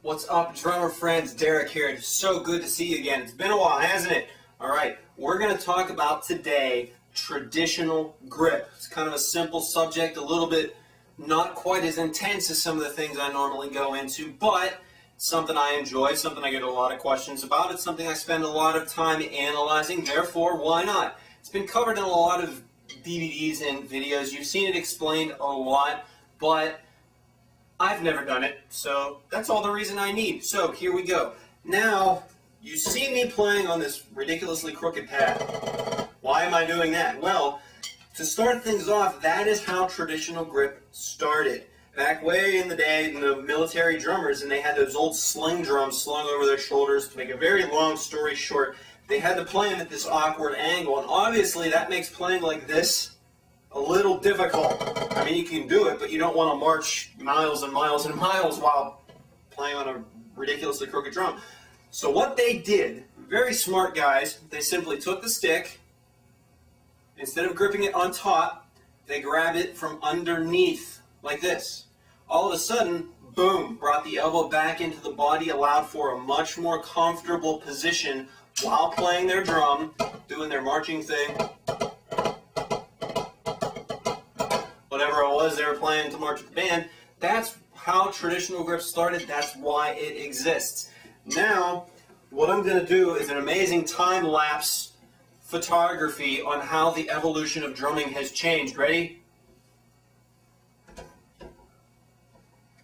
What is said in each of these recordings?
What's up, drummer friends? Derrick here. It's so good to see you again. It's been a while, hasn't it? Alright, we're going to talk about today traditional grip. It's kind of a simple subject, a little bit not quite as intense as some of the things I normally go into, but something I enjoy, something I get a lot of questions about. It's something I spend a lot of time analyzing, therefore, why not? It's been covered in a lot of DVDs and videos. You've seen it explained a lot, but I've never done it, so that's all the reason I need. So here we go. Now, you see me playing on this ridiculously crooked pad. Why am I doing that? Well, to start things off, that is how traditional grip started. Back way in the day, the military drummers, and they had those old sling drums slung over their shoulders. To make a very long story short, they had to play them at this awkward angle, and obviously that makes playing like this a little difficult. I mean, you can do it, but you don't want to march miles and miles and miles while playing on a ridiculously crooked drum. So what they did, very smart guys, they simply took the stick, instead of gripping it on top, they grabbed it from underneath, like this. All of a sudden, boom, brought the elbow back into the body, allowed for a much more comfortable position while playing their drum, doing their marching thing. Whatever it was they were playing to march with the band. That's how traditional grip started. That's why it exists. Now, what I'm going to do is an amazing time-lapse photography on how the evolution of drumming has changed. Ready?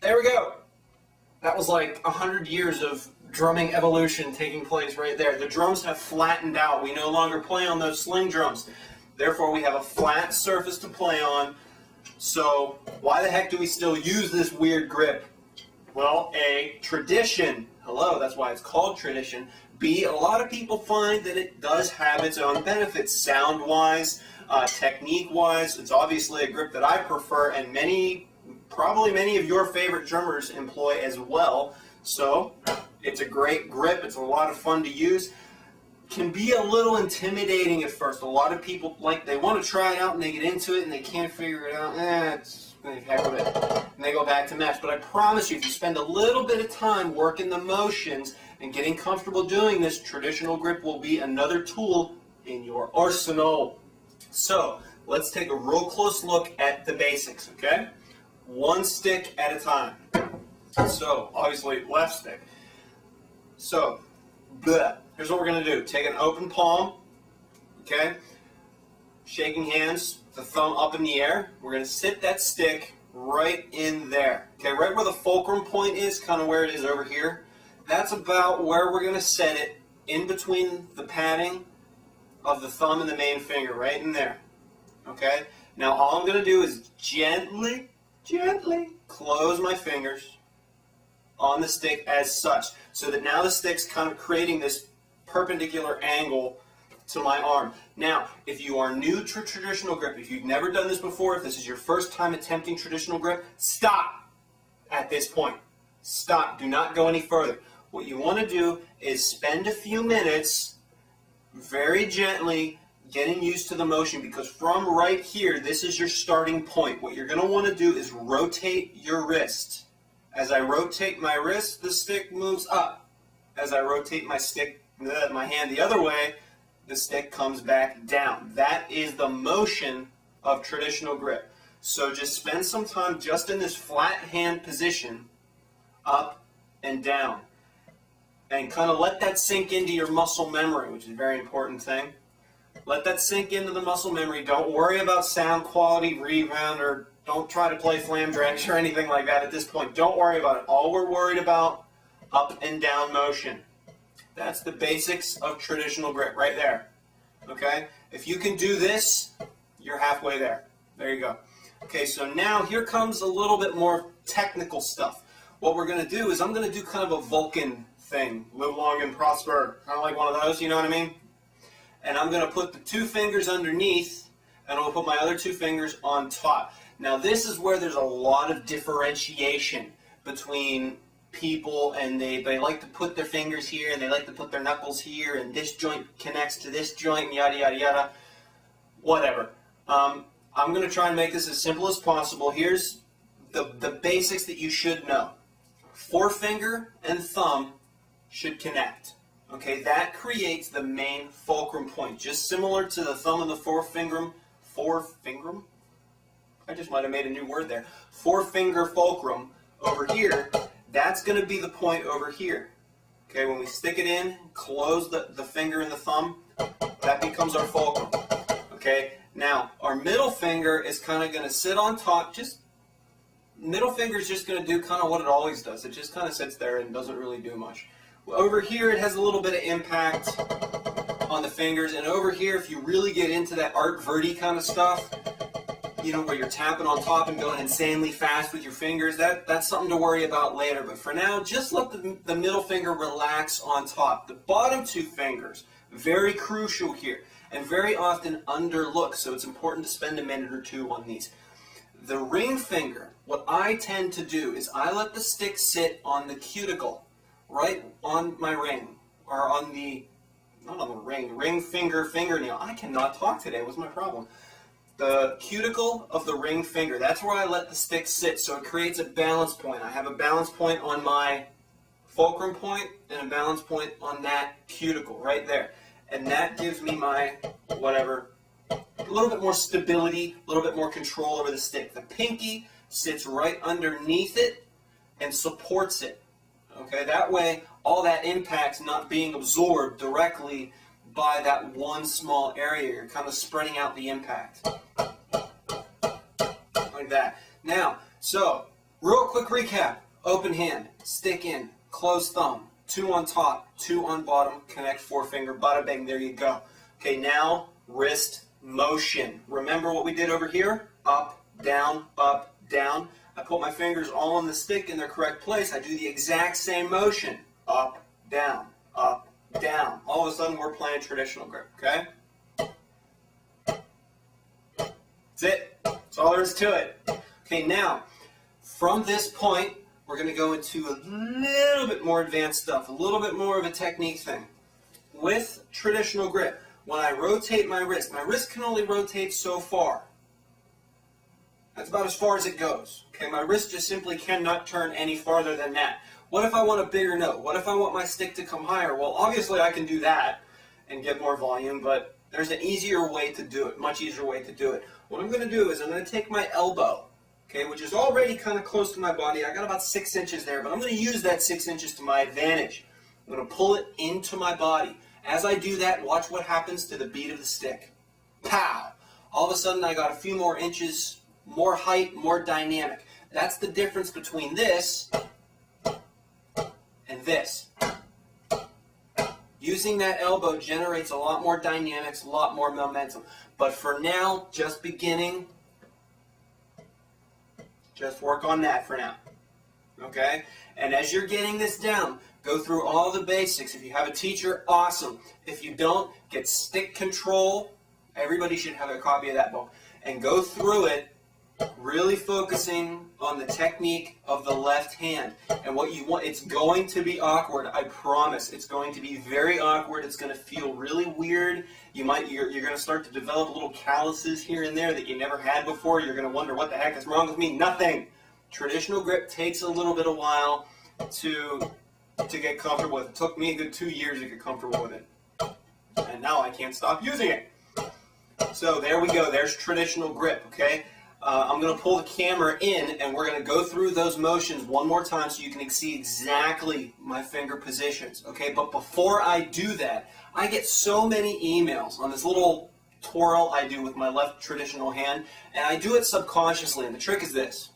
There we go. That was like 100 years of drumming evolution taking place right there. The drums have flattened out. We no longer play on those sling drums. Therefore, we have a flat surface to play on. So, why the heck do we still use this weird grip? Well, A, tradition. Hello, that's why it's called tradition. B, a lot of people find that it does have its own benefits, sound-wise, technique-wise. It's obviously a grip that I prefer, and probably many of your favorite drummers employ as well. So, it's a great grip. It's a lot of fun to use. Can be a little intimidating at first. A lot of people, they want to try it out and they get into it and they can't figure it out. Heck with it. And they go back to match. But I promise you, if you spend a little bit of time working the motions and getting comfortable doing this, traditional grip will be another tool in your arsenal. So, let's take a real close look at the basics, okay? One stick at a time. So, obviously, left stick. So, here's what we're going to do. Take an open palm, okay? Shaking hands, the thumb up in the air. We're going to sit that stick right in there. Okay, right where the fulcrum point is, kind of where it is over here. That's about where we're going to set it, in between the padding of the thumb and the main finger, right in there. Okay? Now all I'm going to do is gently close my fingers on the stick as such, so that now the stick's kind of creating this perpendicular angle to my arm. Now, if you are new to traditional grip, if you've never done this before, if this is your first time attempting traditional grip, stop at this point. Stop. Do not go any further. What you want to do is spend a few minutes very gently getting used to the motion, because from right here, this is your starting point. What you're going to want to do is rotate your wrist. As I rotate my wrist, the stick moves up. As I rotate my hand the other way, the stick comes back down. That is the motion of traditional grip. So just spend some time just in this flat hand position, up and down. And kind of let that sink into your muscle memory, which is a very important thing. Let that sink into the muscle memory. Don't worry about sound quality, rebound, or don't try to play flam drench or anything like that at this point. Don't worry about it. All we're worried about, up and down motion. That's the basics of traditional grip right there. Okay? If you can do this, you're halfway there. There you go. Okay, so now here comes a little bit more technical stuff. What we're going to do is I'm going to do kind of a Vulcan thing. Live long and prosper. Kind of like one of those, you know what I mean? And I'm going to put the two fingers underneath, and I'm going to put my other two fingers on top. Now this is where there's a lot of differentiation between people, and they like to put their fingers here, and they like to put their knuckles here, and this joint connects to this joint, and yada yada yada. Whatever. I'm going to try and make this as simple as possible. Here's the basics that you should know. forefinger and thumb should connect. Okay, that creates the main fulcrum point, just similar to the thumb and the forefinger. I just might have made a new word there. Forefinger fulcrum over here, that's going to be the point over here. Okay, when we stick it in, close the finger and the thumb, that becomes our fulcrum. Okay, now our middle finger is kind of going to sit on top. Middle finger is just going to do kind of what it always does. It just kind of sits there and doesn't really do much. Over here, it has a little bit of impact on the fingers, and over here, if you really get into that Art Verdi kind of stuff, you know, where you're tapping on top and going insanely fast with your fingers, that's something to worry about later. But for now, just let the middle finger relax on top. The bottom two fingers, very crucial here, and very often underlooked, so it's important to spend a minute or two on these. The ring finger, what I tend to do is I let the stick sit on the cuticle, right on my ring, or on the, not on the ring finger, fingernail. I cannot talk today. What's my problem? The cuticle of the ring finger, that's where I let the stick sit, so it creates a balance point. I have a balance point on my fulcrum point and a balance point on that cuticle right there. And that gives me my, whatever, a little bit more stability, a little bit more control over the stick. The pinky sits right underneath it and supports it. Okay, that way all that impact's not being absorbed directly by that one small area. You're kind of spreading out the impact. Like that. Now, so, real quick recap. Open hand, stick in, closed thumb, two on top, two on bottom, connect forefinger, bada bang, there you go. Okay, now, wrist motion. Remember what we did over here? Up, down, up, down. I put my fingers all on the stick in their correct place. I do the exact same motion. Up, down, up, down. All of a sudden, we're playing traditional grip, okay? That's it. That's all there is to it. Okay, now, from this point, we're going to go into a little bit more advanced stuff, a little bit more of a technique thing. With traditional grip, when I rotate my wrist can only rotate so far. That's about as far as it goes. Okay, my wrist just simply cannot turn any farther than that. What if I want a bigger note? What if I want my stick to come higher? Well, obviously I can do that and get more volume, but there's an easier way to do it, much easier way to do it. What I'm going to do is I'm going to take my elbow, okay, which is already kind of close to my body. I got about 6 inches there, but I'm going to use that 6 inches to my advantage. I'm going to pull it into my body. As I do that, watch what happens to the beat of the stick. Pow! All of a sudden I got a few more inches, more height, more dynamic. That's the difference between this and this. Using that elbow generates a lot more dynamics, a lot more momentum. But for now, just beginning, just work on that for now. Okay? And as you're getting this down, go through all the basics. If you have a teacher, awesome. If you don't, get stick control. Everybody should have a copy of that book. And go through it, really focusing on the technique of the left hand. And what you want, it's going to be awkward, I promise. It's going to be very awkward. It's going to feel really weird. You're going to start to develop little calluses here and there that you never had before. You're going to wonder, what the heck is wrong with me? Nothing. Traditional grip takes a little bit of while to get comfortable with. It took me a good 2 years to get comfortable with it. And now I can't stop using it. So there we go. There's traditional grip, okay? I'm going to pull the camera in, and we're going to go through those motions one more time so you can see exactly my finger positions, okay? But before I do that, I get so many emails on this little twirl I do with my left traditional hand, and I do it subconsciously, and the trick is this.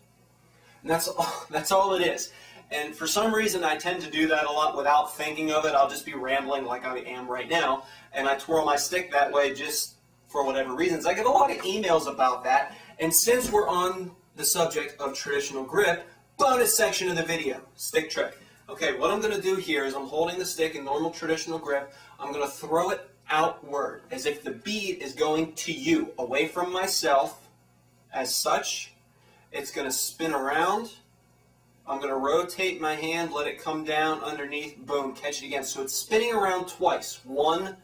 And that's all it is. And for some reason, I tend to do that a lot without thinking of it. I'll just be rambling like I am right now, and I twirl my stick that way just for whatever reasons. I get a lot of emails about that. And since we're on the subject of traditional grip, bonus section of the video, stick trick. Okay, what I'm going to do here is I'm holding the stick in normal traditional grip. I'm going to throw it outward as if the bead is going to you, away from myself. As such, it's going to spin around. I'm going to rotate my hand, let it come down underneath, boom, catch it again. So it's spinning around twice. 1,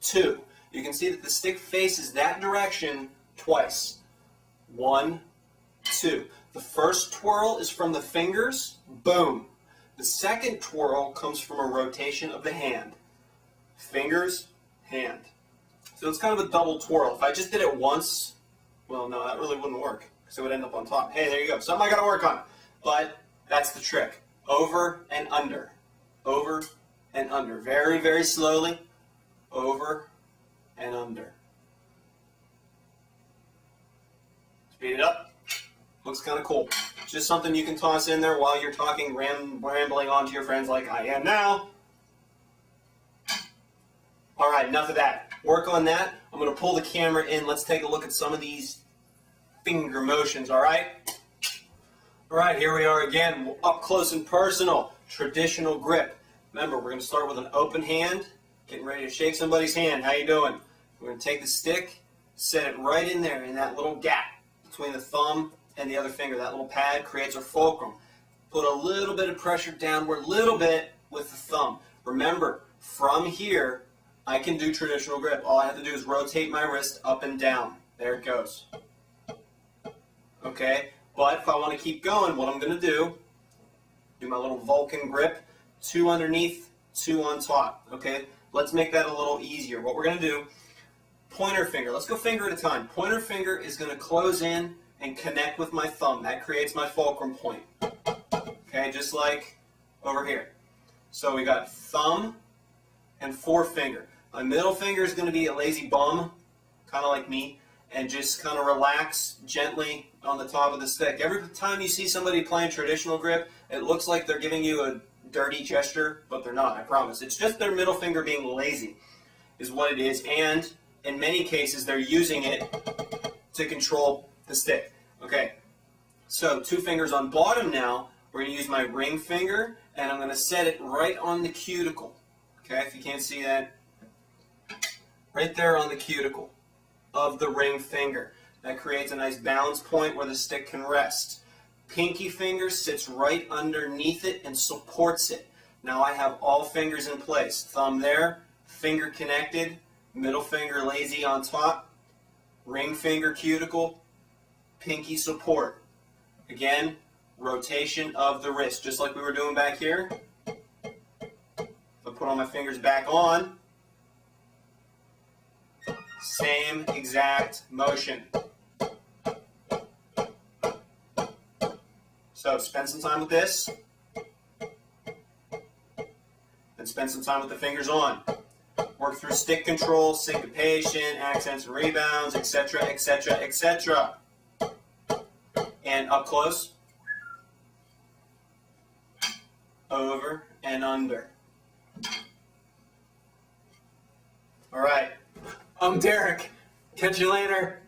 2. You can see that the stick faces that direction twice. 1, 2. The first twirl is from the fingers, boom. The second twirl comes from a rotation of the hand. Fingers, hand. So it's kind of a double twirl. If I just did it once, well, no, that really wouldn't work because it would end up on top. Hey, there you go. Something I got to work on. But that's the trick. Over and under. Over and under. Very, very slowly. Over and under. Speed it up. Looks kind of cool. Just something you can toss in there while you're talking, rambling on to your friends like I am now. All right, enough of that. Work on that. I'm going to pull the camera in. Let's take a look at some of these finger motions, all right? All right, here we are again, up close and personal, traditional grip. Remember, we're going to start with an open hand, getting ready to shake somebody's hand. How you doing? We're going to take the stick, set it right in there in that little gap between the thumb and the other finger. That little pad creates our fulcrum. Put a little bit of pressure downward, little bit with the thumb. Remember, from here, I can do traditional grip. All I have to do is rotate my wrist up and down. There it goes. Okay, but if I want to keep going, what I'm going to do my little Vulcan grip, 2 underneath, 2 on top. Okay, let's make that a little easier. What we're going to do, pointer finger. Let's go finger at a time. Pointer finger is going to close in and connect with my thumb. That creates my fulcrum point. Okay, just like over here. So we got thumb and forefinger. My middle finger is going to be a lazy bum, kind of like me, and just kind of relax gently on the top of the stick. Every time you see somebody playing traditional grip, it looks like they're giving you a dirty gesture, but they're not, I promise. It's just their middle finger being lazy is what it is, and in many cases they're using it to control the stick. Okay, so 2 fingers on bottom now. We're going to use my ring finger, and I'm going to set it right on the cuticle. Okay, if you can't see that, right there on the cuticle of the ring finger. That creates a nice balance point where the stick can rest. Pinky finger sits right underneath it and supports it. Now I have all fingers in place. Thumb there, finger connected, middle finger lazy on top, ring finger cuticle, pinky support. Again, rotation of the wrist, just like we were doing back here. If I put all my fingers back on, same exact motion. So spend some time with this, then spend some time with the fingers on. Work through stick control, syncopation, accents and rebounds, etc., etc., etc. And up close, over and under. All right, I'm Derrick. Catch you later.